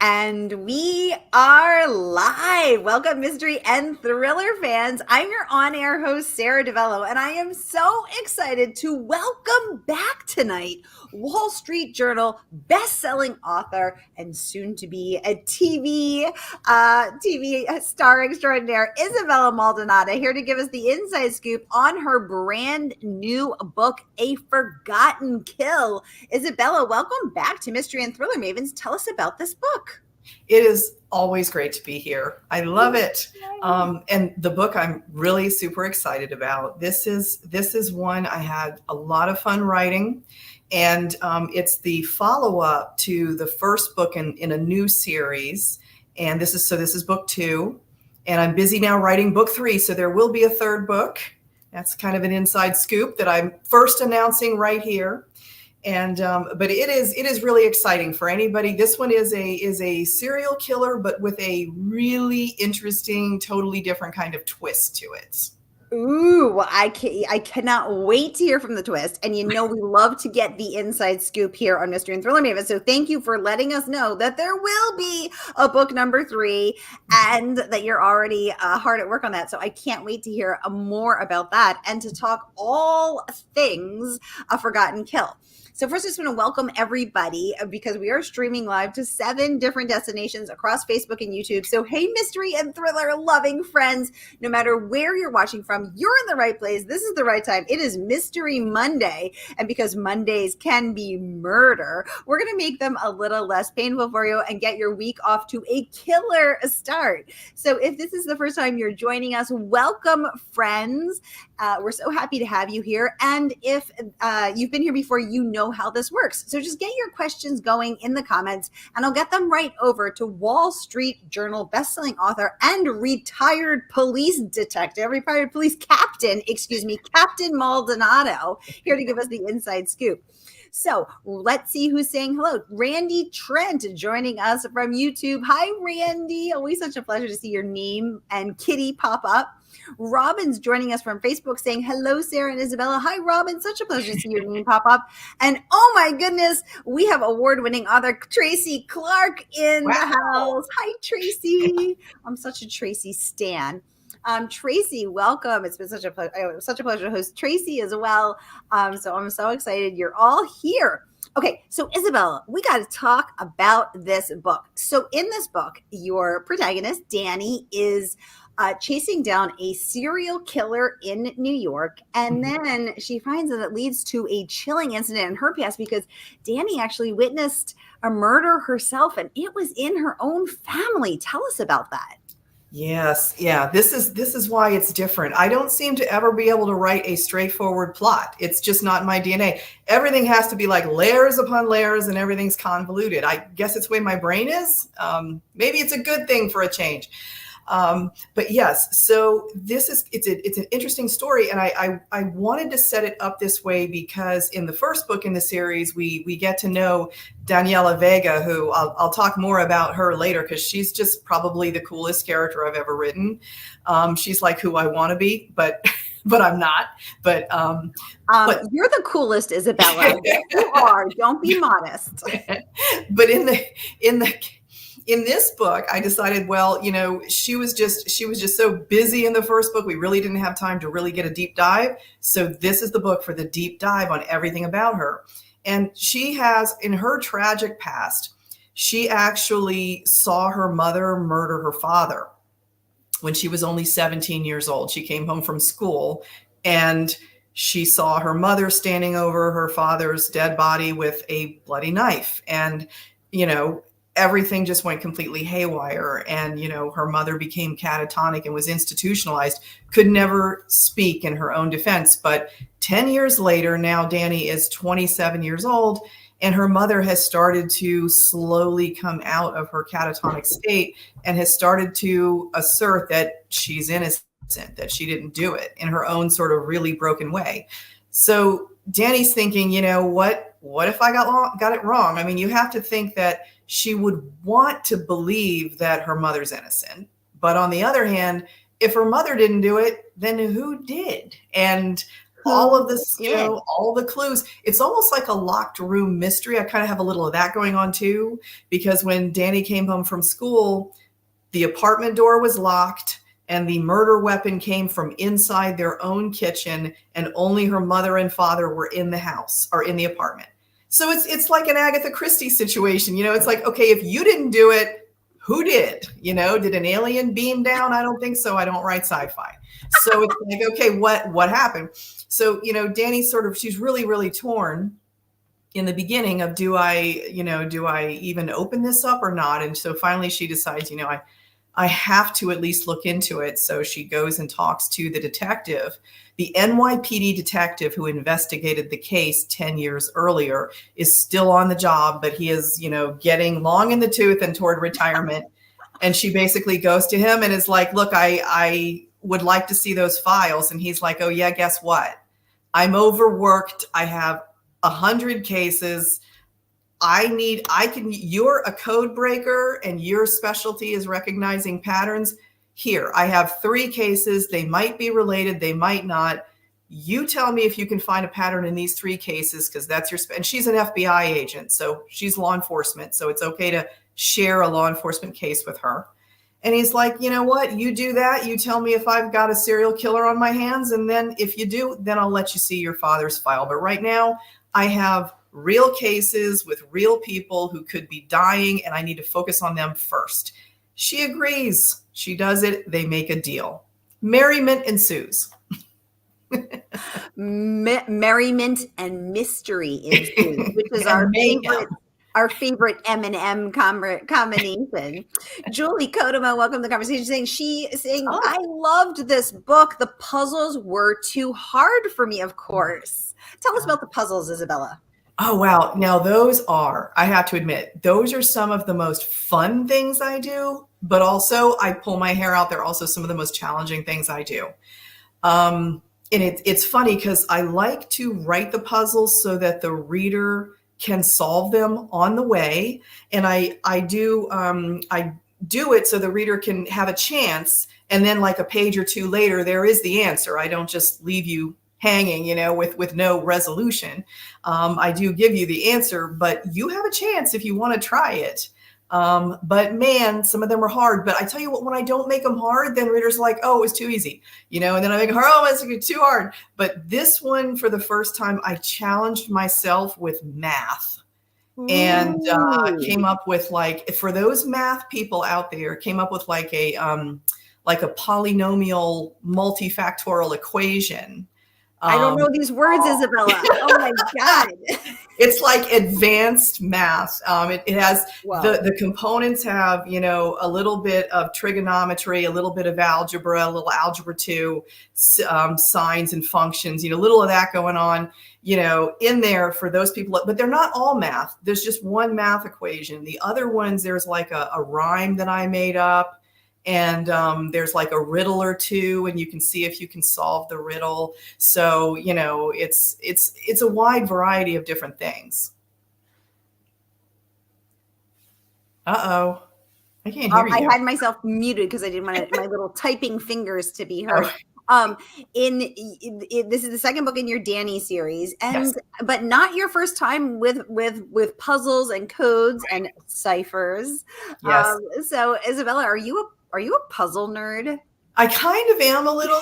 And we are live. Welcome, mystery and thriller fans. I'm your on-air host, Sara DiVello, and I am so excited to welcome back tonight Wall Street Journal best-selling author and soon-to-be a TV star extraordinaire, Isabella Maldonado, here to give us the inside scoop on her brand new book, A Forgotten Kill. Isabella, welcome back to Mystery and Thriller Mavens. Tell us about this book. It is always great to be here. I love it. And the book I'm really super excited about. This is one I had a lot of fun writing. And it's the follow-up to the first book in a new series. And this is book 2. And I'm busy now writing book 3. So there will be a third book. That's kind of an inside scoop that I'm first announcing right here. And but it is really exciting for anybody. This one is a serial killer, but with a really interesting, totally different kind of twist to it. Ooh, well, I cannot wait to hear from the twist. And we love to get the inside scoop here on Mystery and Thriller Maven. So thank you for letting us know that there will be a book number 3 and that you're already hard at work on that. So I can't wait to hear more about that and to talk all things A Forgotten Kill. So first, I just want to welcome everybody because we are streaming live to 7 different destinations across Facebook and YouTube. So hey, mystery and thriller loving friends, no matter where you're watching from, you're in the right place. This is the right time. It is Mystery Monday. And because Mondays can be murder, we're going to make them a little less painful for you and get your week off to a killer start. So if this is the first time you're joining us, welcome, friends. We're so happy to have you here. And if you've been here before, you know how this works. So just get your questions going in the comments and I'll get them right over to Wall Street Journal bestselling author and retired police Captain Maldonado, here to give us the inside scoop. So let's see who's saying hello. Randy Trent joining us from YouTube. Hi, Randy. Always such a pleasure to see your name and Kitty pop up. Robin's joining us from Facebook saying, hello, Sara and Isabella. Hi, Robin. Such a pleasure to see your name pop up. And oh my goodness, we have award-winning author Tracy Clark in the house. Hi, Tracy. I'm such a Tracy stan. Tracy, welcome. It's been such a pleasure to host Tracy as well. So I'm so excited you're all here. Okay, so Isabella, we got to talk about this book. So in this book, your protagonist, Dani, is chasing down a serial killer in New York. And then she finds that it leads to a chilling incident in her past because Dani actually witnessed a murder herself, and it was in her own family. Tell us about that. Yes. Yeah. This is why it's different. I don't seem to ever be able to write a straightforward plot. It's just not in my DNA. Everything has to be like layers upon layers and everything's convoluted. I guess it's the way my brain is. Maybe it's a good thing for a change. But yes, so it's an interesting story. And I wanted to set it up this way because in the first book in the series, we get to know Daniela Vega, who I'll talk more about her later because she's just probably the coolest character I've ever written. She's like who I want to be, but I'm not. But you're the coolest, Isabella. You are. Don't be modest. But in this book, I decided, well, she was just so busy in the first book. We really didn't have time to really get a deep dive. So this is the book for the deep dive on everything about her. And she has, in her tragic past, she actually saw her mother murder her father when she was only 17 years old. She came home from school and she saw her mother standing over her father's dead body with a bloody knife. And, everything just went completely haywire. And, her mother became catatonic and was institutionalized, could never speak in her own defense. But 10 years later, now Dani is 27 years old, and her mother has started to slowly come out of her catatonic state and has started to assert that she's innocent, that she didn't do it in her own sort of really broken way. So Dani's thinking, what if I got it wrong? I mean, you have to think that she would want to believe that her mother's innocent. But on the other hand, if her mother didn't do it, then who did? And all of this, did? all the clues. It's almost like a locked room mystery. I kind of have a little of that going on too, because when Dani came home from school, the apartment door was locked and the murder weapon came from inside their own kitchen, and only her mother and father were in the house or in the apartment. So it's like an Agatha Christie situation. It's like, okay, if you didn't do it, who did? Did an alien beam down? I don't think so. I don't write sci-fi. So it's like, okay, what happened? So, Dani she's really, really torn in the beginning of, do I even open this up or not? And so finally she decides, I have to at least look into it. So she goes and talks to the detective. The NYPD detective who investigated the case 10 years earlier is still on the job, but he is, getting long in the tooth and toward retirement. And she basically goes to him and is like, look, I would like to see those files. And he's like, oh yeah, guess what? I'm overworked. I have 100 cases. You're a code breaker and your specialty is recognizing patterns. Here, I have 3 cases. They might be related. They might not. You tell me if you can find a pattern in these 3 cases, because that's and she's an FBI agent. So she's law enforcement. So it's okay to share a law enforcement case with her. And he's like, you know what? You do that. You tell me if I've got a serial killer on my hands. And then if you do, then I'll let you see your father's file. But right now I have real cases with real people who could be dying, and I need to focus on them first. She agrees. She does it. They make a deal. Merriment ensues. Merriment and mystery ensues, which is our favorite M&M combination. Julie Kodama, welcome to the conversation, saying, I loved this book. The puzzles were too hard for me, of course. Tell us about the puzzles, Isabella. Oh, wow. Now I have to admit, those are some of the most fun things I do, but also I pull my hair out. They're also some of the most challenging things I do. And it's funny because I like to write the puzzles so that the reader can solve them on the way. And I do it so the reader can have a chance. And then like a page or 2 later, there is the answer. I don't just leave you hanging, with no resolution. I do give you the answer, but you have a chance if you want to try it. But man, some of them are hard. But I tell you what, when I don't make them hard, then readers are like, oh, it was too easy, and then I make it hard. Oh, it's too hard. But this one, for the first time, I challenged myself with math. And came up with, like, for those math people out there, came up with like a polynomial multifactorial equation. I don't know these words, Isabella. Oh my God. It's like advanced math. It has the components have, a little bit of trigonometry, a little bit of algebra, a little algebra 2, sines and functions, little of that going on, in there for those people, but they're not all math. There's just one math equation. The other ones, there's like a rhyme that I made up. And there's like a riddle or 2, and you can see if you can solve the riddle. So, it's a wide variety of different things. Uh-oh. I can't hear you. I had myself muted because I didn't want my little typing fingers to be heard. This is the second book in your Dani series, yes. But not your first time with puzzles and codes and ciphers. Yes. So Isabella, are you a puzzle nerd? I kind of am a little.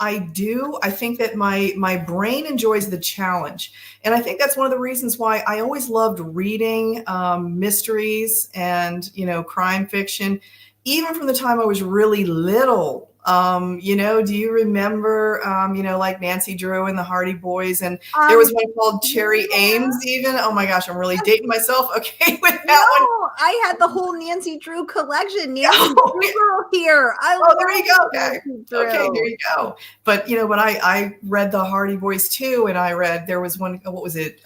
I do. I think that my brain enjoys the challenge. And I think that's one of the reasons why I always loved reading mysteries and, crime fiction, even from the time I was really little. Do you remember, like Nancy Drew and the Hardy Boys? And there was one called Cherry Ames even. Oh my gosh, I'm really dating myself. Okay, with that one. I had the whole Nancy Drew collection. Nancy Drew girl here. There you go. Okay, there you go. But, but I read the Hardy Boys too. And there was one, what was it?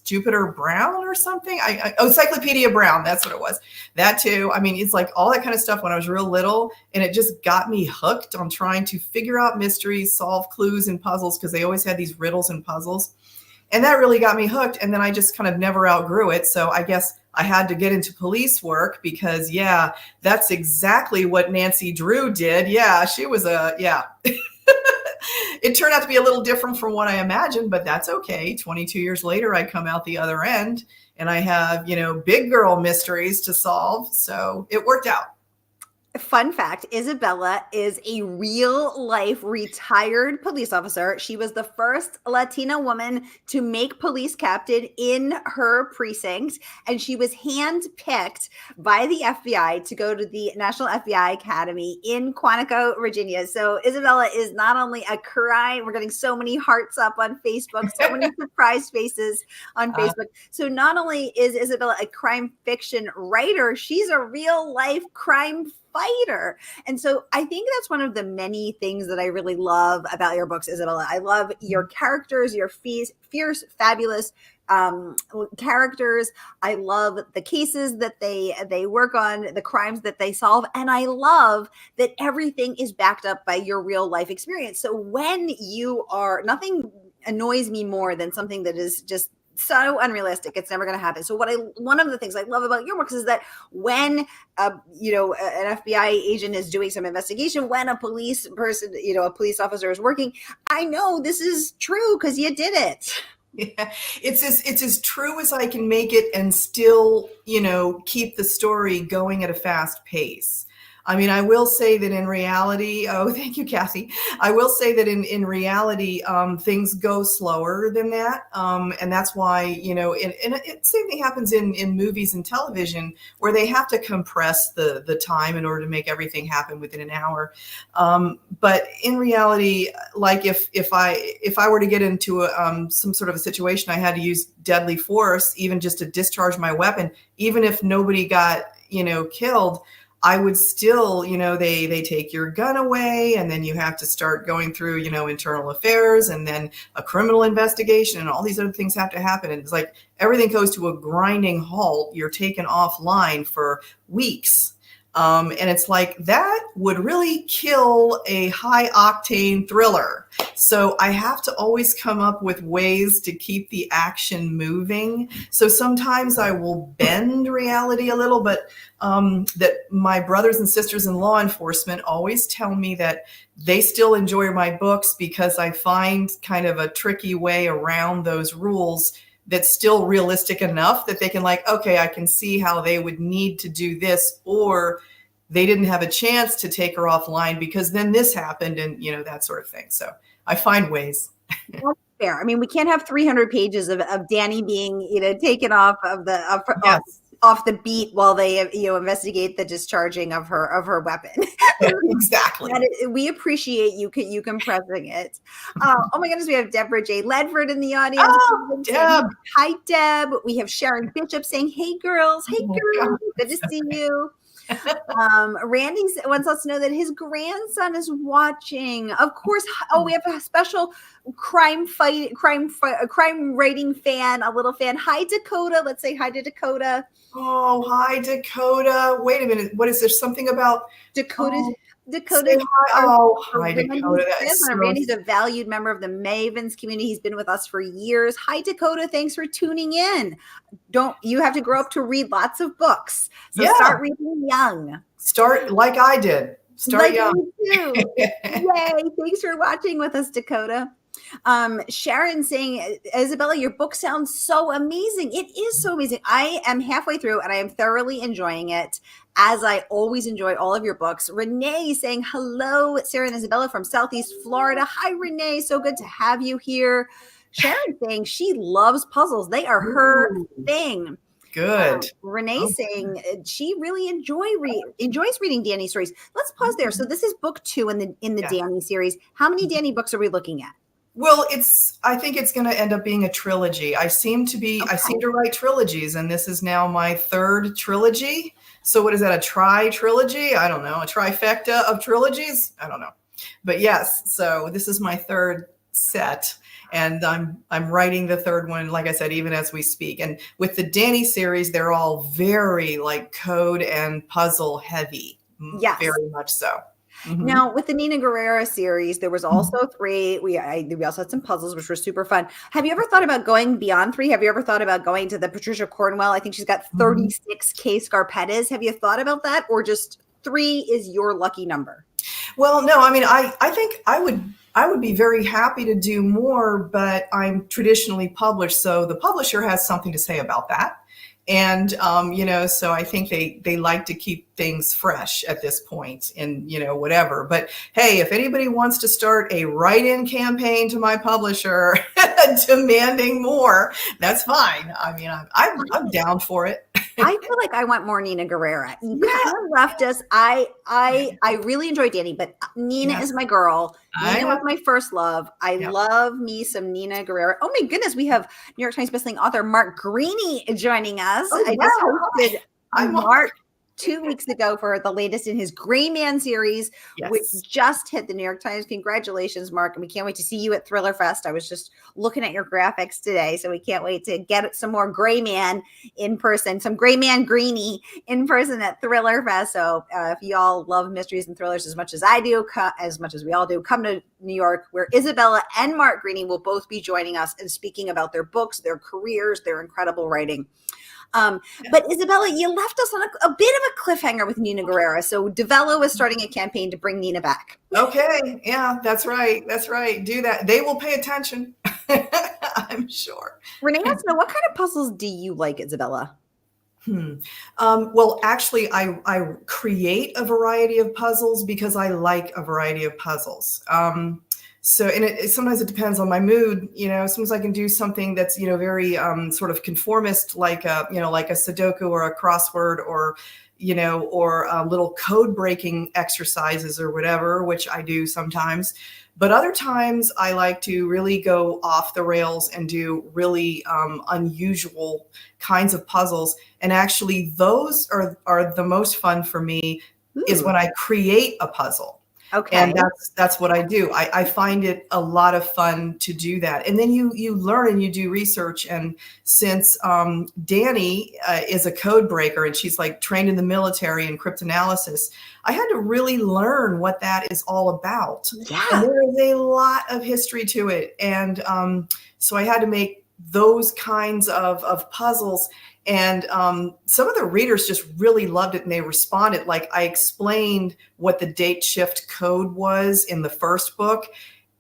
Jupiter Brown or something. Encyclopedia Brown. That's what it was. That too. I mean, it's like all that kind of stuff when I was real little, and it just got me hooked on trying to figure out mysteries, solve clues and puzzles, because they always had these riddles and puzzles. And that really got me hooked. And then I just kind of never outgrew it. So I guess I had to get into police work because, that's exactly what Nancy Drew did. Yeah, she was it turned out to be a little different from what I imagined, but that's okay. 22 years later, I come out the other end and I have, big girl mysteries to solve. So it worked out. Fun fact, Isabella is a real life retired police officer. She was the first Latina woman to make police captain in her precinct, and she was handpicked by the FBI to go to the National FBI Academy in Quantico, Virginia. So Isabella is not only a crime, we're getting so many hearts up on Facebook, so many surprise faces on Facebook. So not only is Isabella a crime fiction writer, she's a real life crime fighter. And so I think that's one of the many things that I really love about your books, Isabella. I love your characters, your fierce, fabulous characters. I love the cases that they work on, the crimes that they solve. And I love that everything is backed up by your real life experience. So when nothing annoys me more than something that is just so unrealistic. It's never going to happen. So one of the things I love about your books is that when an FBI agent is doing some investigation, when a police person, a police officer is working, I know this is true because you did it. Yeah, it's as true as I can make it and still, keep the story going at a fast pace. I mean, I will say that in reality, thank you, Kathy. I will say that in reality, things go slower than that. And that's why, same thing happens in movies and television where they have to compress the time in order to make everything happen within an hour. But in reality, like if I were to get into some sort of a situation, I had to use deadly force, even just to discharge my weapon, even if nobody got, killed, I would still, they take your gun away and then you have to start going through, internal affairs and then a criminal investigation and all these other things have to happen. And it's like everything goes to a grinding halt. You're taken offline for weeks. And it's like that would really kill a high octane thriller. So I have to always come up with ways to keep the action moving. So sometimes I will bend reality a little, but that my brothers and sisters in law enforcement always tell me that they still enjoy my books because I find kind of a tricky way around those rules that's still realistic enough that they can okay, I can see how they would need to do this, or they didn't have a chance to take her offline because then this happened and, that sort of thing. So I find ways. That's fair. I mean, we can't have 300 pages of Dani being, taken off of Yes. off the beat while they, investigate the discharging of her weapon. Exactly. We appreciate you compressing it. Oh my goodness, we have Deborah J. Ledford in the audience. Oh, Deb. Hi, Deb. We have Sharon Bishop saying, "Hey, girls. Hey, girls. Good to see you." Randy wants us to know that his grandson is watching. Of course. Oh, we have a special crime writing fan, a little fan. Hi, Dakota. Let's say hi to Dakota. Oh, hi, Dakota. Wait a minute. What is there? Something about Dakota? Hi, Dakota. Randy's a valued member of the Mavens community. He's been with us for years. Hi, Dakota. Thanks for tuning in. You have to grow up to read lots of books. So start reading young. Start like I did. Start young. Yay. Thanks for watching with us, Dakota. Sharon saying, Isabella, your book sounds so amazing. It is so amazing. I am halfway through and I am thoroughly enjoying it, as I always enjoy all of your books. Renee saying, hello, Sarah and Isabella from Southeast Florida. Hi, Renee. So good to have you here. Sharon saying she loves puzzles. They are her thing. Good. Renee saying she really enjoys reading Dani stories. Let's pause there. So this is book 2 in the Dani series. How many Dani books are we looking at? Well, I think it's going to end up being a trilogy. I seem to write trilogies, and this is now my 3rd trilogy. So what is that? A tri-trilogy? I don't know. A trifecta of trilogies? I don't know. But yes, so this is my 3rd set. And I'm writing the 3rd one, like I said, even as we speak. And with the Dani series, they're all very code and puzzle heavy. Yes. Very much so. Mm-hmm. Now, with the Nina Guerrera series, there was also 3. We also had some puzzles, which were super fun. Have you ever thought about going beyond 3? Have you ever thought about going to the Patricia Cornwell? I think she's got 36 K Scarpettas. Have you thought about that? Or just 3 is your lucky number? Well, no, I mean, I think I I would be very happy to do more, but I'm traditionally published, so the publisher has something to say about that. And, so I think they like to keep things fresh at this point and, whatever. But hey, if anybody wants to start a write-in campaign to my publisher demanding more, that's fine. I mean, I'm down for it. I feel like I want more Nina Guerrera. You kind of left us. I really enjoy Dani, but Nina is my girl. Nina was my first love. I love me some Nina Guerrera. Oh my goodness, we have New York Times bestselling author Mark Greaney joining us. Oh, I just hosted Mark 2 weeks ago for the latest in his Gray Man series, which just hit the New York Times. Congratulations, Mark. And we can't wait to see you at Thriller Fest. I was just looking at your graphics today, so we can't wait to get some more Gray Man in person, some Gray Man Greeny in person at Thriller Fest. So if y'all love mysteries and thrillers as much as I do, as much as we all do, come to New York, where Isabella and Mark Greaney will both be joining us and speaking about their books, their careers, their incredible writing. But Isabella, you left us on a bit of a cliffhanger with Nina Guerrera. So DiVello is starting a campaign to bring Nina back. Okay. Yeah, that's right. That's right. Do that. They will pay attention. I'm sure. Renee wants to know, what kind of puzzles do you like, Isabella? Well, actually, I create a variety of puzzles because I like a variety of puzzles. So, and sometimes it depends on my mood. Sometimes I can do something that's, very sort of conformist, like a Sudoku or a crossword, or little code breaking exercises or whatever, which I do sometimes. But other times I like to really go off the rails and do really unusual kinds of puzzles. And actually, those are the most fun for me. Is when I create a puzzle. Okay. And that's what I do. I find it a lot of fun to do that. And then you learn and you do research. And since Dani is a code breaker and she's like trained in the military in cryptanalysis, I had to really learn what that is all about. Yeah. And there is a lot of history to it. And so I had to make those kinds of puzzles. And some of the readers just really loved it, and they responded. Like, I explained what the date shift code was in the first book.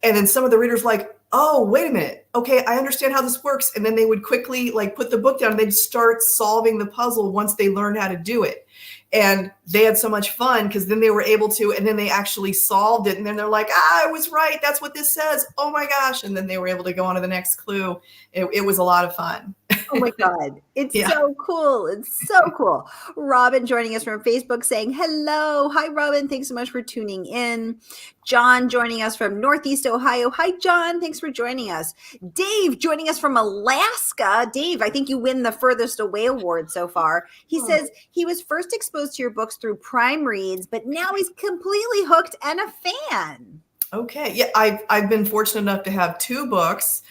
And then some of the readers like, oh, wait a minute. Okay, I understand how this works. And then they would quickly put the book down and they'd start solving the puzzle once they learned how to do it. And they had so much fun because then they were able to, and then they actually solved it. And then they're like, I was right. That's what this says. Oh my gosh. And then they were able to go on to the next clue. It was a lot of fun. Oh my God. It's so cool. It's so cool. Robin joining us from Facebook saying, hello. Hi, Robin. Thanks so much for tuning in. John joining us from Northeast Ohio. Hi, John. Thanks for joining us. Dave joining us from Alaska. Dave, I think you win the furthest away award so far. He says he was first exposed to your books through Prime Reads, but now he's completely hooked and a fan. Okay. Yeah, I've been fortunate enough to have 2 books.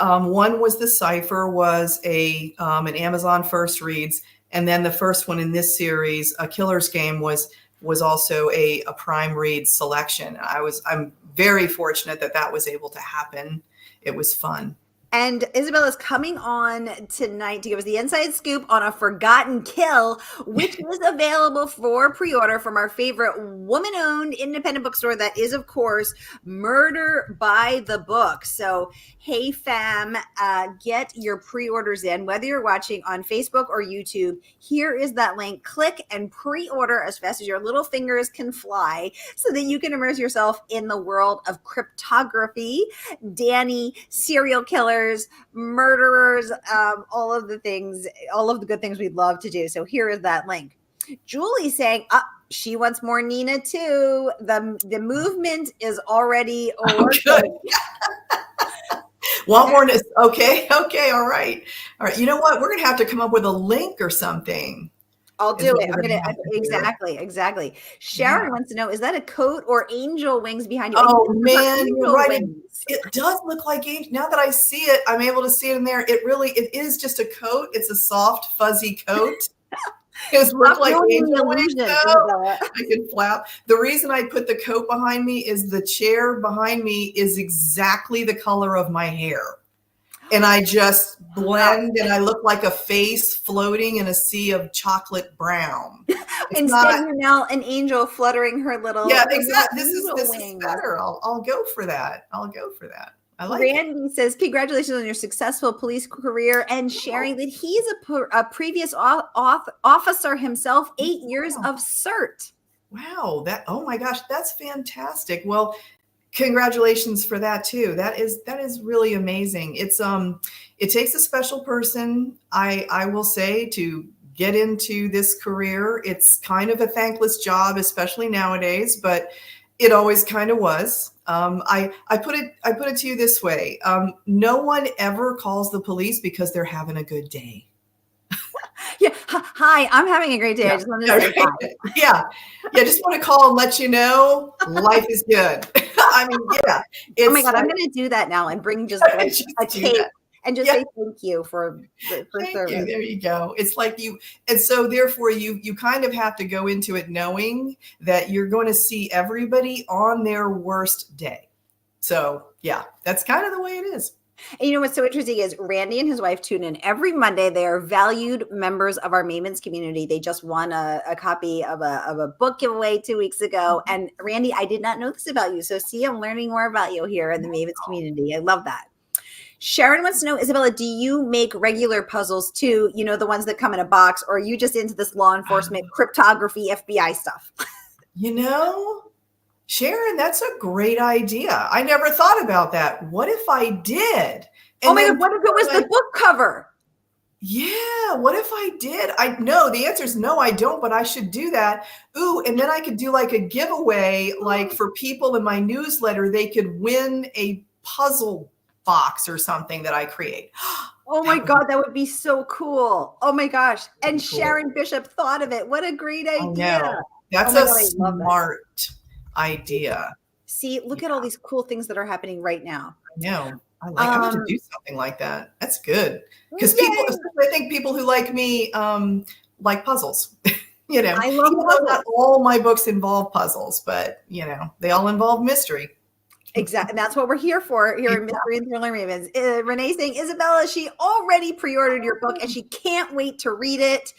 One was The Cipher, was an Amazon First Reads, and then the first one in this series, A Killer's Game, was also a Prime Read selection. I'm very fortunate that was able to happen. It was fun. And Isabella's coming on tonight to give us the inside scoop on A Forgotten Kill, which is available for pre-order from our favorite woman-owned independent bookstore. That is, of course, Murder by the Book. So, hey, fam, get your pre-orders in, whether you're watching on Facebook or YouTube. Here is that link. Click and pre-order as fast as your little fingers can fly so that you can immerse yourself in the world of cryptography, Dani, serial killers, murderers, all of the good things we'd love to do. So here is that link. Julie saying she wants more Nina too. The movement is already working. Want more? Okay. All right. You know what? We're going to have to come up with a link or something. I'll do it. I'm going to exactly. Sharon wants to know, is that a coat or angel wings behind you? Oh man, you're right. It does look like angel. Now that I see it, I'm able to see it in there. It is just a coat. It's a soft, fuzzy coat. It looks like angel wings. I can flap. The reason I put the coat behind me is the chair behind me is exactly the color of my hair. and I just Wow. blend and I look like a face floating in a sea of chocolate brown. It's Instead, not, you're now an angel fluttering yeah, her little exactly. angel This is wings. better. I'll go for that. I'll go for that. I like it. Randy says, congratulations on your successful police career and sharing that he's a previous officer himself, 8 years Wow. of cert. Wow. Oh my gosh, that's fantastic. Well, congratulations for that too. That is really amazing. It takes a special person, I will say, to get into this career. It's kind of a thankless job, especially nowadays, but it always kind of was. I put it to you this way. No one ever calls the police because they're having a good day. Yeah. Hi, I'm having a great day. I Yeah. just wanted to Yeah, say right. hi. Yeah. Yeah. Just want to call and let you know life is good. I mean, yeah, Oh my it's God, I'm like, going to do that now and bring just like just a do cake that. and just Yeah. say thank you for Thank you. service. There you go. It's like and so therefore you kind of have to go into it knowing that you're going to see everybody on their worst day. So yeah, that's kind of the way it is. And you know what's so interesting is Randy and his wife tune in every Monday. They are valued members of our Mavens community. They just won a copy of a book giveaway 2 weeks ago. And Randy, I did not know this about you. So see, I'm learning more about you here in the Mavens community. I love that. Sharon wants to know, Isabella, do you make regular puzzles too? You know, the ones that come in a box, or are you just into this law enforcement, cryptography, FBI stuff? You know, Sharon, that's a great idea. I never thought about that. What if I did? Oh And my then God, what if it was the book cover? yeah, what if I did? I no, the answer is no, I don't, but I should do that. Ooh, and then I could do like a giveaway, like for people in my newsletter, they could win a puzzle box or something that I create. Oh my That would be God, that would be so cool. Oh my gosh. And pretty cool. Sharon Bishop thought of it. What a great I idea. know. Oh That's my a God, I love that. smart idea. See, look Yeah, at all these cool things that are happening right now. I know. I'm going to Um, do something like that. That's good. Because people, Yay. I think people who like me like puzzles. You know, I love even though puzzles. not all my books involve puzzles, but you know, they all involve mystery. Exactly. And that's what we're here for here in Mystery and Thriller Ravens. Renee saying, Isabella, she already pre-ordered your book and she can't wait to read it.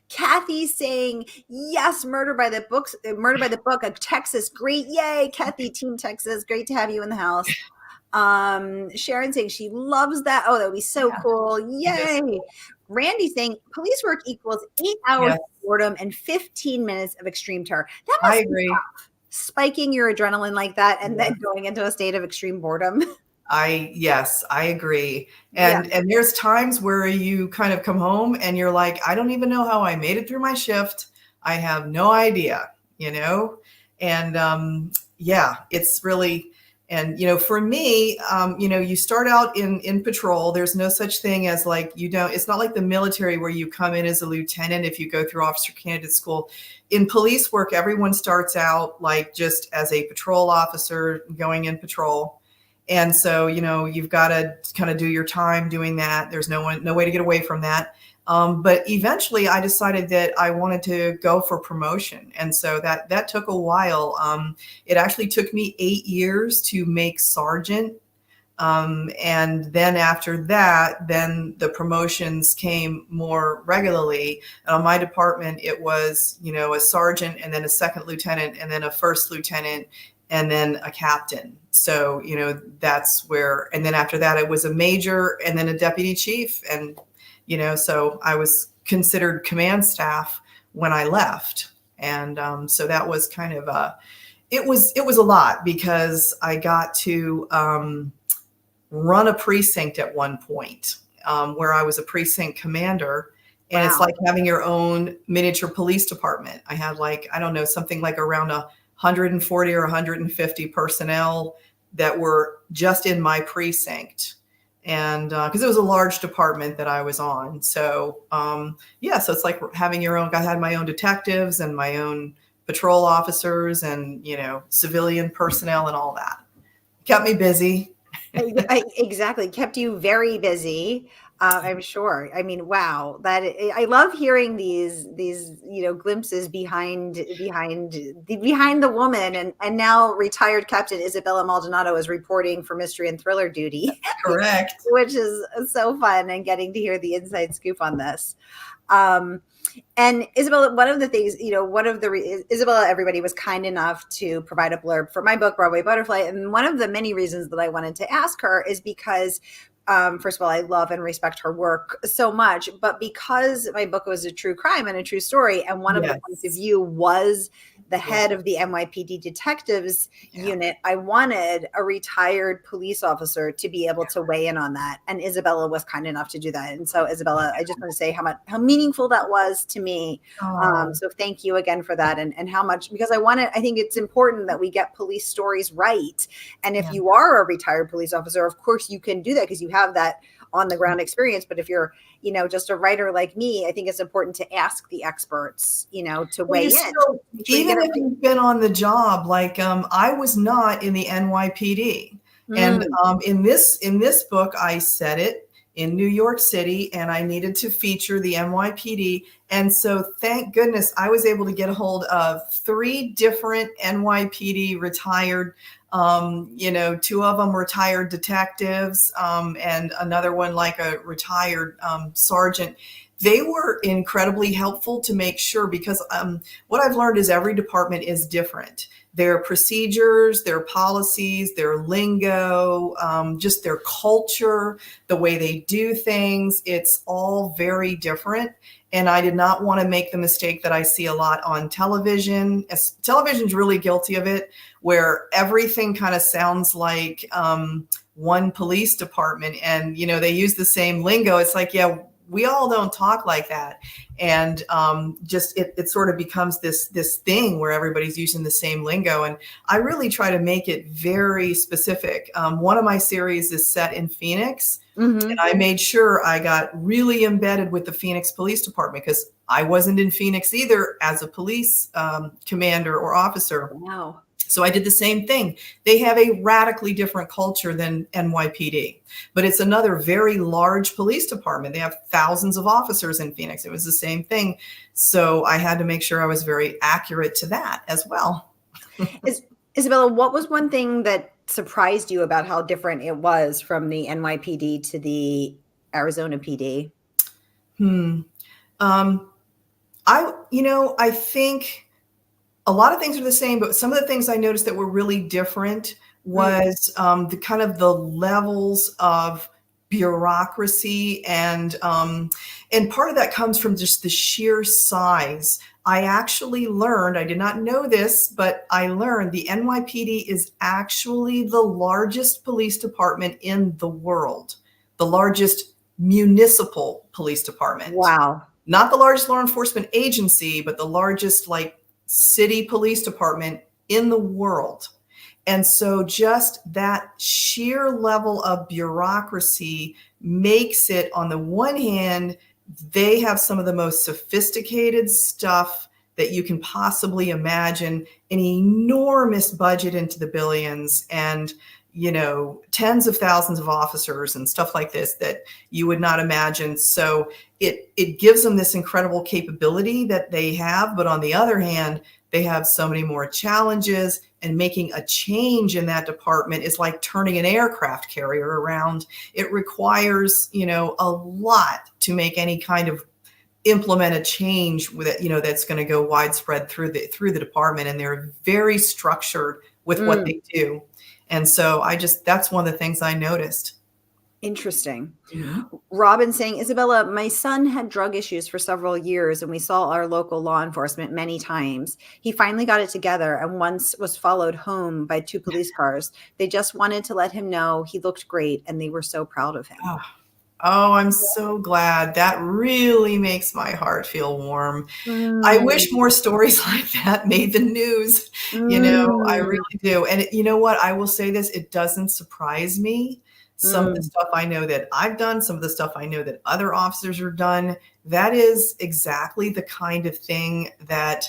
Kathy saying, yes, Murder by the Book, a Texas. Great. Yay. Kathy, Team Texas. Great to have you in the house. Sharon saying she loves that. Oh, that would be so cool. Yay. Randy saying police work equals 8 hours of boredom and 15 minutes of extreme terror. That I must be agree. tough, spiking your adrenaline like that and then going into a state of extreme boredom. Yes, I agree. Yeah. And there's times where you kind of come home and you're like, I don't even know how I made it through my shift. I have no idea, you know? And yeah, it's really, and you know, for me, you know, you start out in patrol. There's no such thing as like, you don't, it's not like the military where you come in as a lieutenant if you go through officer candidate school. In police work, everyone starts out like just as a patrol officer going in patrol. And so, you know, you've got to kind of do your time doing that. There's no way to get away from that. But eventually I decided that I wanted to go for promotion. And so that took a while. It actually took me 8 years to make sergeant. And then after that, then the promotions came more regularly. And on my department, it was, you know, a sergeant and then a second lieutenant and then a first lieutenant and then a captain. So, you know, that's where, and then after that, it was a major and then a deputy chief. And, you know, so I was considered command staff when I left. And so that was kind of it was a lot because I got to run a precinct at one point where I was a precinct commander. And it's like having your own miniature police department. I had like, I don't know, something like around 140 or 150 personnel that were just in my precinct. And because it was a large department that I was on. So yeah, so it's like having your own, I had my own detectives and my own patrol officers and, you know, civilian personnel and all that. Kept me busy. Exactly. Kept you very busy. I'm sure. I mean, wow, I love hearing these glimpses behind the woman, and now retired Captain Isabella Maldonado is reporting for mystery and thriller duty, Correct. which is so fun, and getting to hear the inside scoop on this. Um, and Isabella, one of the things, Isabella, everybody was kind enough to provide a blurb for my book, Broadway Butterfly. And one of the many reasons that I wanted to ask her is because, first of all, I love and respect her work so much, but because my book was a true crime and a true story, and one of the points of view was the head of the NYPD detectives unit, I wanted a retired police officer to be able to weigh in on that. And Isabella was kind enough to do that. And so, Isabella, I just want to say how meaningful that was to me. So thank you again for that. And how much, because I think it's important that we get police stories right. And if you are a retired police officer, of course you can do that because you have that on the ground experience. But if you're, just a writer like me, I think it's important to ask the experts, to weigh in. Even if you've been on the job, like I was not in the NYPD. And in this book, I said it in New York City, and I needed to feature the NYPD. And so thank goodness I was able to get a hold of 3 different NYPD retired, 2 of them retired detectives, and another one like a retired sergeant. They were incredibly helpful to make sure, because what I've learned is every department is different. Their procedures, their policies, their lingo, just their culture, the way they do things, it's all very different. And I did not want to make the mistake that I see a lot on television. Television's really guilty of it, where everything kind of sounds like one police department, and they use the same lingo. It's like, yeah, we all don't talk like that. And just it sort of becomes this thing where everybody's using the same lingo. And I really try to make it very specific. One of my series is set in Phoenix. And I made sure I got really embedded with the Phoenix Police Department, because I wasn't in Phoenix either as a police commander or officer. Wow. So I did the same thing. They have a radically different culture than NYPD, but it's another very large police department. They have thousands of officers in Phoenix. It was the same thing. So I had to make sure I was very accurate to that as well. Isabella, what was one thing that surprised you about how different it was from the NYPD to the Arizona PD? I think a lot of things are the same, but some of the things I noticed that were really different was the kind of the levels of bureaucracy, and part of that comes from just the sheer size. I actually learned, I did not know this, but I learned the NYPD is actually the largest police department in the world, the largest municipal police department. Wow. Not the largest law enforcement agency, but the largest city police department in the world. And so just that sheer level of bureaucracy makes it, on the one hand, they have some of the most sophisticated stuff that you can possibly imagine, an enormous budget into the billions, and tens of thousands of officers and stuff like this that you would not imagine. So it gives them this incredible capability that they have. But on the other hand, they have so many more challenges, and making a change in that department is like turning an aircraft carrier around. It requires, a lot to make any kind of implement a change with it, that's going to go widespread through the department. And they're very structured with what they do. And so that's one of the things I noticed. Interesting. Robin saying, Isabella, my son had drug issues for several years, and we saw our local law enforcement many times. He finally got it together and once was followed home by 2 police cars. They just wanted to let him know he looked great, and they were so proud of him. Oh, I'm so glad. That really makes my heart feel warm. I wish more stories like that made the news. I really do. And you know what? I will say this, it doesn't surprise me. Some of the stuff I know that I've done, some of the stuff I know that other officers are done, that is exactly the kind of thing that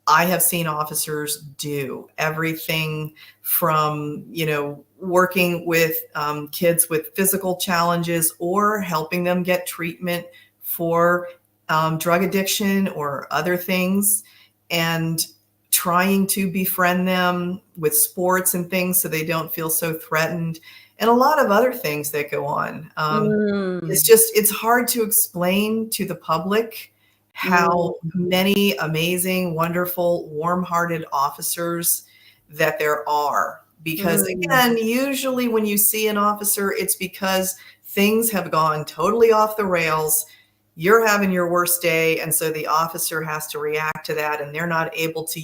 I have seen officers do everything from, working with kids with physical challenges or helping them get treatment for drug addiction or other things, and trying to befriend them with sports and things so they don't feel so threatened, and a lot of other things that go on. It's hard to explain to the public how many amazing, wonderful, warm-hearted officers that there are. Because again, usually when you see an officer, it's because things have gone totally off the rails. You're having your worst day. And so the officer has to react to that. And they're not able to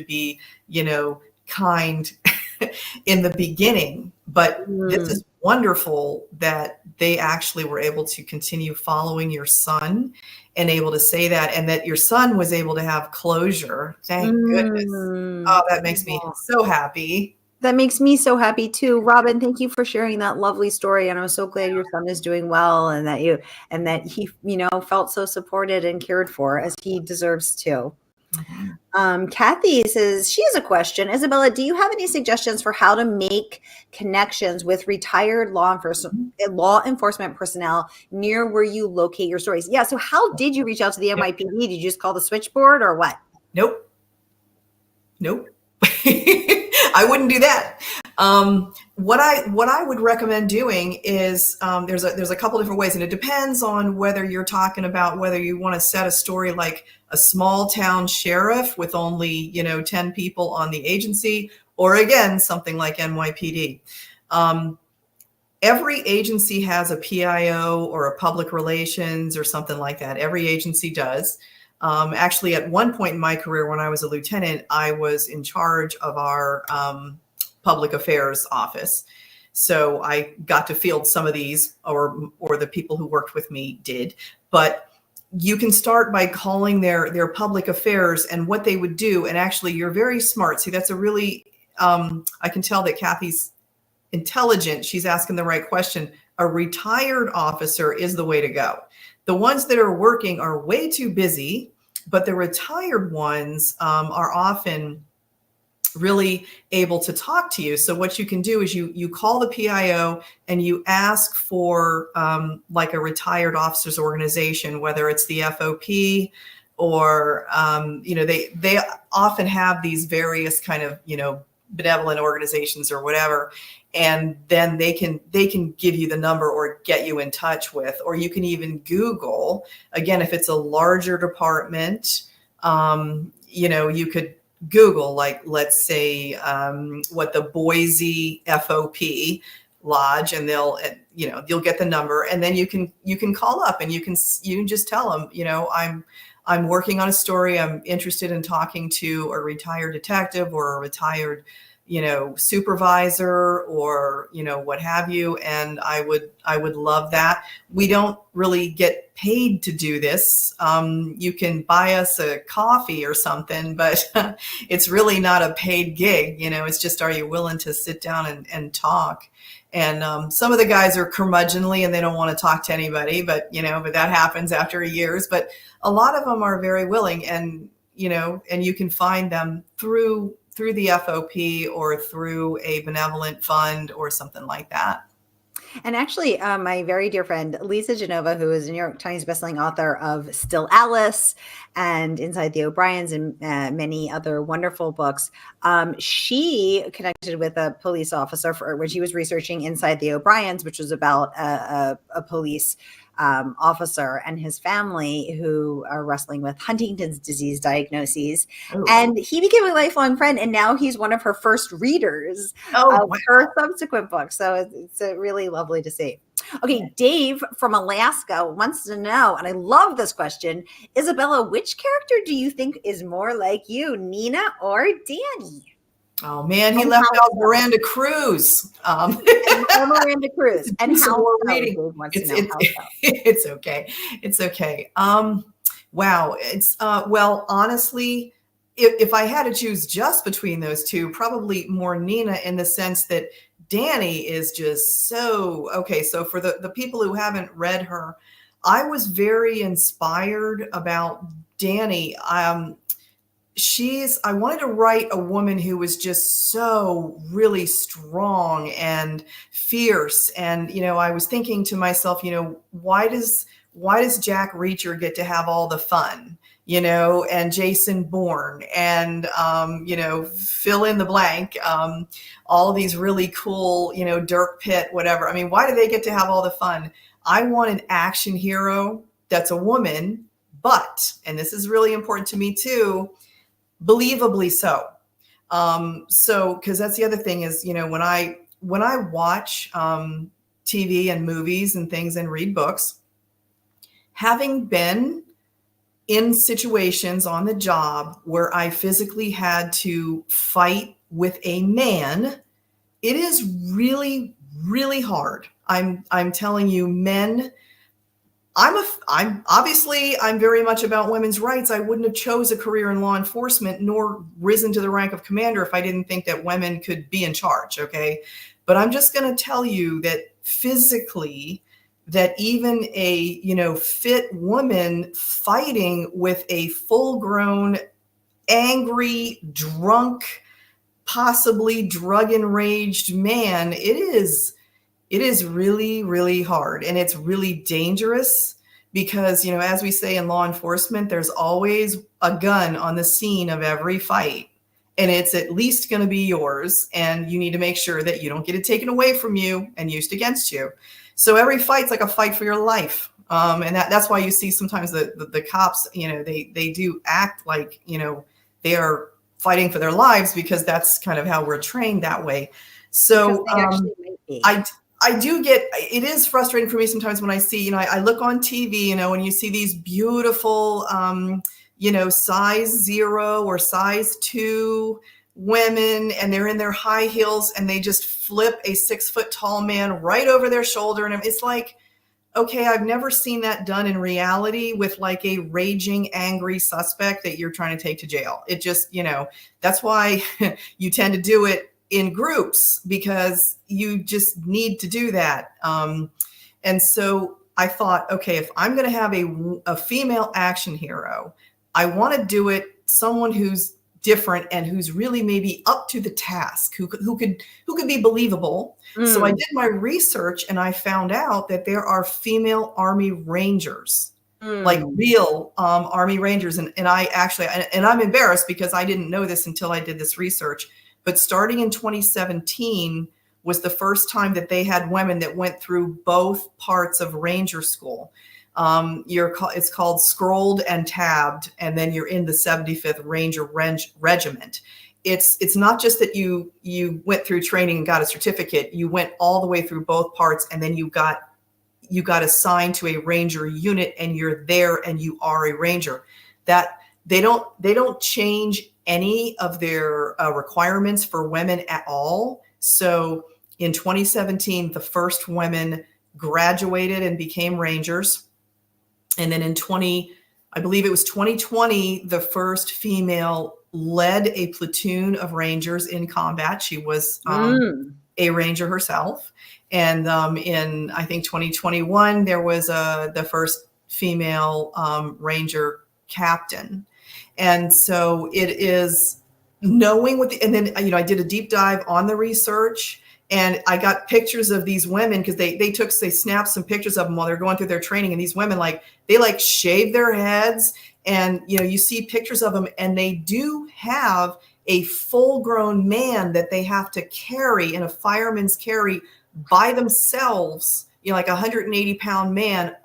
be, kind in the beginning. But this is wonderful that they actually were able to continue following your son and able to say that, and that your son was able to have closure. Thank goodness. Oh, that makes me so happy. That makes me so happy too. Robin, thank you for sharing that lovely story. And I'm so glad your son is doing well, and that he, felt so supported and cared for, as he deserves to. Kathy says she has a question. Isabella, do you have any suggestions for how to make connections with retired law enforcement personnel near where you locate your stories? Yeah. So how did you reach out to the NYPD? Did you just call the switchboard or what? Nope. I wouldn't do that. What I would recommend doing is there's a couple different ways, and it depends on whether you're talking about whether you want to set a story like a small town sheriff with only 10 people on the agency, or again something like NYPD. Every agency has a PIO or a public relations or something like that. Every agency does. Actually, at one point in my career, when I was a lieutenant, I was in charge of our public affairs office. So I got to field some of these, or the people who worked with me did. But you can start by calling their public affairs, and what they would do. And actually, you're very smart. See, that's a really, I can tell that Kathy's intelligent. She's asking the right question. A retired officer is the way to go. The ones that are working are way too busy, but the retired ones are often really able to talk to you. So what you can do is you call the PIO and you ask for like a retired officers organization, whether it's the FOP or they often have these various kind of benevolent organizations or whatever, and then they can give you the number or get you in touch with, or you can even Google, again, if it's a larger department, you could Google, like, let's say what the Boise FOP lodge, and you'll get the number, and then you can call up and you can just tell them, I'm working on a story. I'm interested in talking to a retired detective or a retired, supervisor, or, what have you. And I would love that. We don't really get paid to do this. You can buy us a coffee or something, but it's really not a paid gig. It's just, are you willing to sit down and talk? And some of the guys are curmudgeonly and they don't want to talk to anybody, but that happens after years. But a lot of them are very willing, and you can find them through the FOP or through a benevolent fund or something like that. And actually, my very dear friend, Lisa Genova, who is a New York Times bestselling author of Still Alice and Inside the O'Briens and many other wonderful books, she connected with a police officer when she was researching Inside the O'Briens, which was about a police officer and his family who are wrestling with Huntington's disease diagnoses. Oh. And he became a lifelong friend, and now he's one of her first readers of her subsequent books. So it's really lovely to see. Okay, Dave from Alaska wants to know, and I love this question, Isabella, which character do you think is more like you, Nina or Dani? Oh man, he left out Miranda Cruz. Miranda Cruz. And how reading? It's okay. It's okay. Wow. It's well, honestly, if I had to choose just between those two, probably more Nina, in the sense that Dani is just so okay. So for the people who haven't read her, I was very inspired about Dani. I wanted to write a woman who was just so really strong and fierce. And, I was thinking to myself, why does Jack Reacher get to have all the fun, and Jason Bourne and, fill in the blank, all these really cool, Dirk Pitt, whatever. I mean, why do they get to have all the fun? I want an action hero that's a woman, but, and this is really important to me too, believably so. Because that's the other thing is, when I watch TV and movies and things and read books, having been in situations on the job where I physically had to fight with a man, it is really, really hard. I'm telling you, men. I'm very much about women's rights. I wouldn't have chose a career in law enforcement nor risen to the rank of commander if I didn't think that women could be in charge. Okay. But I'm just going to tell you that physically, that even a, fit woman fighting with a full grown, angry, drunk, possibly drug enraged man, it is really, really hard, and it's really dangerous because, as we say in law enforcement, there's always a gun on the scene of every fight, and it's at least going to be yours, and you need to make sure that you don't get it taken away from you and used against you. So every fight's like a fight for your life. And that's why you see sometimes the cops, they do act like, they are fighting for their lives because that's kind of how we're trained that way. So I do it is frustrating for me sometimes when I see, I look on TV, and you see these beautiful, size 0 or size 2 women, and they're in their high heels and they just flip a 6 foot tall man right over their shoulder. And it's like, okay, I've never seen that done in reality with like a raging, angry suspect that you're trying to take to jail. It just, that's why you tend to do it in groups, because you just need to do that. And so I thought, okay, if I'm going to have a female action hero, I want to do it someone who's different and who's really maybe up to the task, who could be believable. So I did my research and I found out that there are female Army Rangers, like real Army Rangers. And I actually, and I'm embarrassed because I didn't know this until I did this research. But starting in 2017 was the first time that they had women that went through both parts of Ranger School. It's called Scrolled and Tabbed, and then you're in the 75th Ranger Regiment. It's not just that you went through training and got a certificate. You went all the way through both parts, and then you got assigned to a Ranger unit, and you're there, and you are a Ranger. That they don't change any of their requirements for women at all. So in 2017, the first women graduated and became Rangers. And then in 2020, the first female led a platoon of Rangers in combat. She was a Ranger herself. And in, I think, 2021, there was the first female Ranger captain. And so it is knowing and then, I did a deep dive on the research, and I got pictures of these women because they snapped some pictures of them while they're going through their training. And these women, they shave their heads, and, you see pictures of them, and they do have a full grown man that they have to carry in a fireman's carry by themselves, like a 180-pound man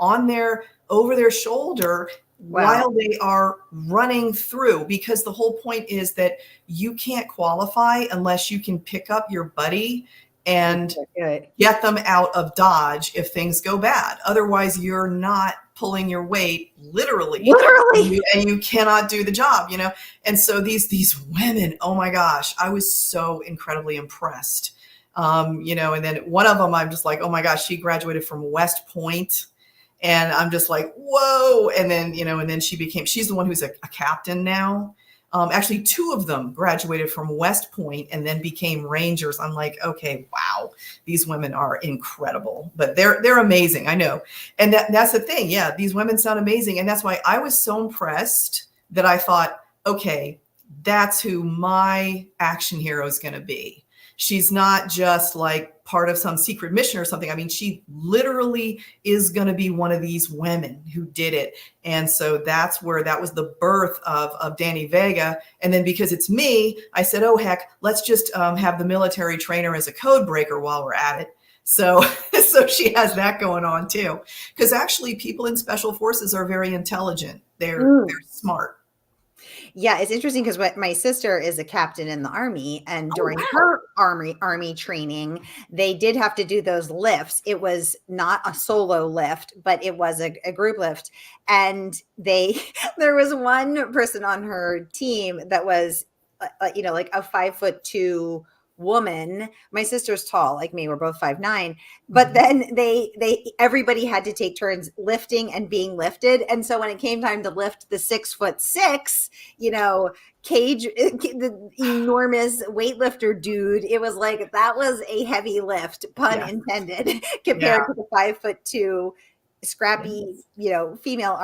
over their shoulder. Wow. While they are running through, because the whole point is that you can't qualify unless you can pick up your buddy and get them out of Dodge if things go bad. Otherwise, you're not pulling your weight literally. And you cannot do the job, And so these women, oh my gosh, I was so incredibly impressed. And then one of them, I'm just like, oh my gosh, she graduated from West Point. And I'm just like, whoa. And then, and then she's the one who's a captain now. Actually, 2 of them graduated from West Point and then became Rangers. I'm like, okay, wow, these women are incredible, but they're amazing. I know. And that's the thing. Yeah. These women sound amazing. And that's why I was so impressed that I thought, okay, that's who my action hero is going to be. She's not just like part of some secret mission or something. I mean, she literally is going to be one of these women who did it. And so that was the birth of Dani Vega. And then because it's me, I said, oh, heck, let's just have the military trainer as a code breaker while we're at it. So she has that going on too. Because actually people in special forces are very intelligent. They're smart. Yeah, it's interesting because my sister is a captain in the Army, and during her army training, they did have to do those lifts. It was not a solo lift, but it was a group lift. And there was one person on her team that was, like a 5'2" woman. My sister's tall like me, we're both 5'9", but then everybody had to take turns lifting and being lifted. And so when it came time to lift the 6'6", cage, the enormous weightlifter dude, it was like that was a heavy lift, pun intended, compared to the 5'2" scrappy, female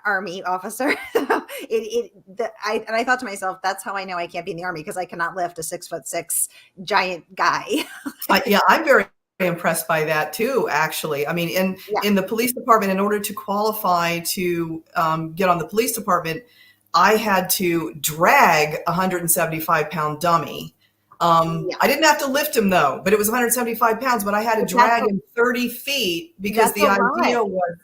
army officer. I thought to myself, that's how I know I can't be in the Army, because I cannot lift a 6'6" giant guy. I'm very impressed by that too, actually. I mean, in the police department, in order to qualify to get on the police department, I had to drag a 175-pound dummy. I didn't have to lift him though, but it was 175 pounds, but I had to drag him 30 feet because the idea was,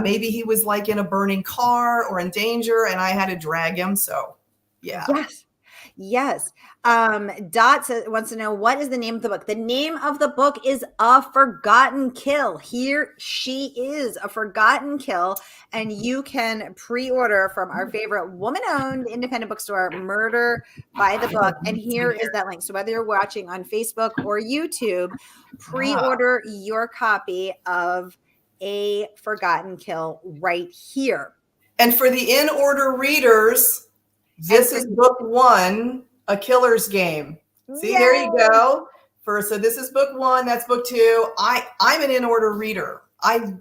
maybe he was like in a burning car or in danger, and I had to drag him. So Yes. Dot wants to know, what is the name of the book? The name of the book is A Forgotten Kill. Here she is, A Forgotten Kill. And you can pre-order from our favorite woman-owned independent bookstore, Murder by the Book. And here is that link. So whether you're watching on Facebook or YouTube, pre-order your copy of A Forgotten Kill right here. And for the in-order readers, this is book 1, A Killer's Game. See, there you go. So this is book 1. That's book 2. I'm an in-order reader. I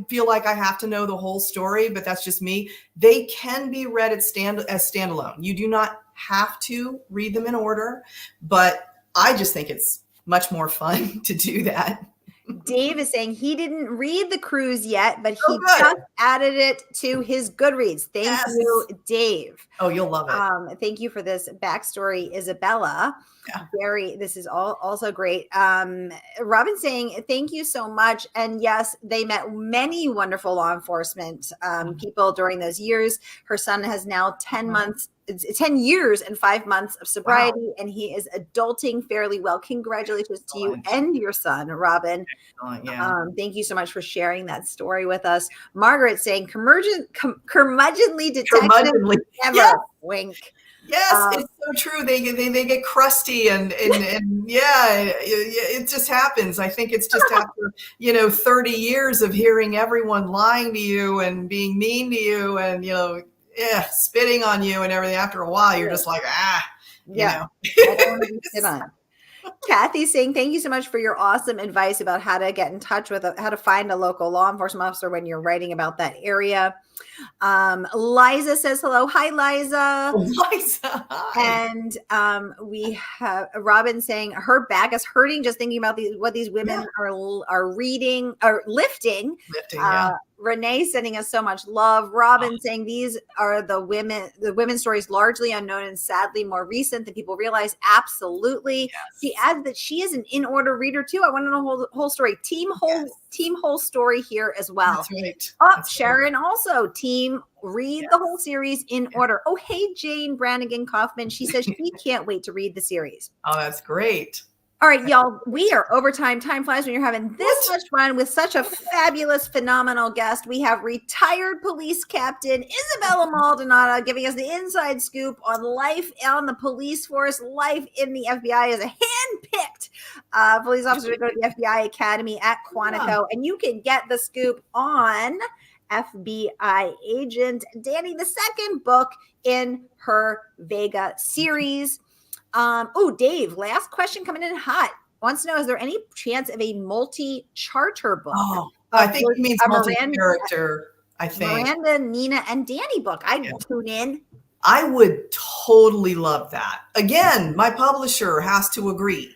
feel like I have to know the whole story, but that's just me. They can be read as standalone. You do not have to read them in order, but I just think it's much more fun to do that. Dave is saying he didn't read The Cruise yet, but he just added it to his Goodreads. Thank you, Dave. Oh, you'll love it. Thank you for this backstory, Isabella. This is also great. Robin saying, thank you so much. And yes, they met many wonderful law enforcement people during those years. Her son has now 10 years and 5 months of sobriety, and he is adulting fairly well. Congratulations to you and your son, Robin. Thank you so much for sharing that story with us. Margaret saying, curmudgeonly detective never wink. Yes, it's so true. They get crusty and it just happens. I think it's just after 30 years of hearing everyone lying to you and being mean to you and spitting on you and everything. After a while, you're just like, I don't want to be spit on. Kathy saying, thank you so much for your awesome advice about how to get in touch with how to find a local law enforcement officer when you're writing about that area. Liza says hello. Hi, Liza. Liza. Hi. And we have Robin saying her back is hurting just thinking about what these women are reading or lifting. Renee sending us so much love. Robin saying these are the women's stories largely unknown and sadly more recent than people realize. Absolutely. Yes. She adds that she is an in-order reader too. I want to know the whole story. Team whole story here as well. That's right. Sharon also team read the whole series in order. Oh, hey, Jane Brannigan Kaufman. She says she can't wait to read the series. Oh, that's great. All right, y'all, we are over time. Time flies when you're having this much fun with such a fabulous, phenomenal guest. We have retired police captain Isabella Maldonado giving us the inside scoop on life on the police force, life in the FBI as a hand-picked police officer to go to the FBI Academy at Quantico. And you can get the scoop on FBI Agent Dani, the second book in her Vega series. Dave, last question coming in hot. Wants to know, is there any chance of a multi-charter book? Oh, I think it means multi-character, I think. Miranda, Nina, and Dani book. I'd tune in. I would totally love that. Again, my publisher has to agree.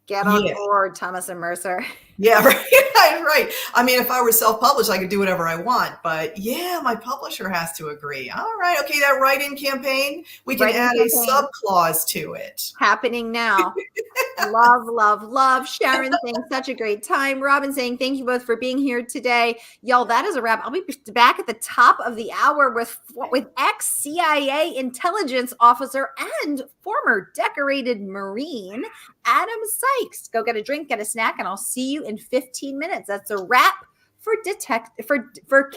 Get on board, Thomas and Mercer. Yeah, right, right. I mean, if I were self-published, I could do whatever I want. But yeah, my publisher has to agree. All right, okay, that write-in campaign, we can add a sub-clause to it. Happening now. Love, love, love. Sharon saying such a great time. Robin saying thank you both for being here today. Y'all, that is a wrap. I'll be back at the top of the hour with ex-CIA intelligence officer and former decorated Marine, Adam Sykes. Go get a drink, get a snack, and I'll see you in 15 minutes. That's a wrap for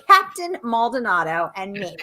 Captain Maldonado and me.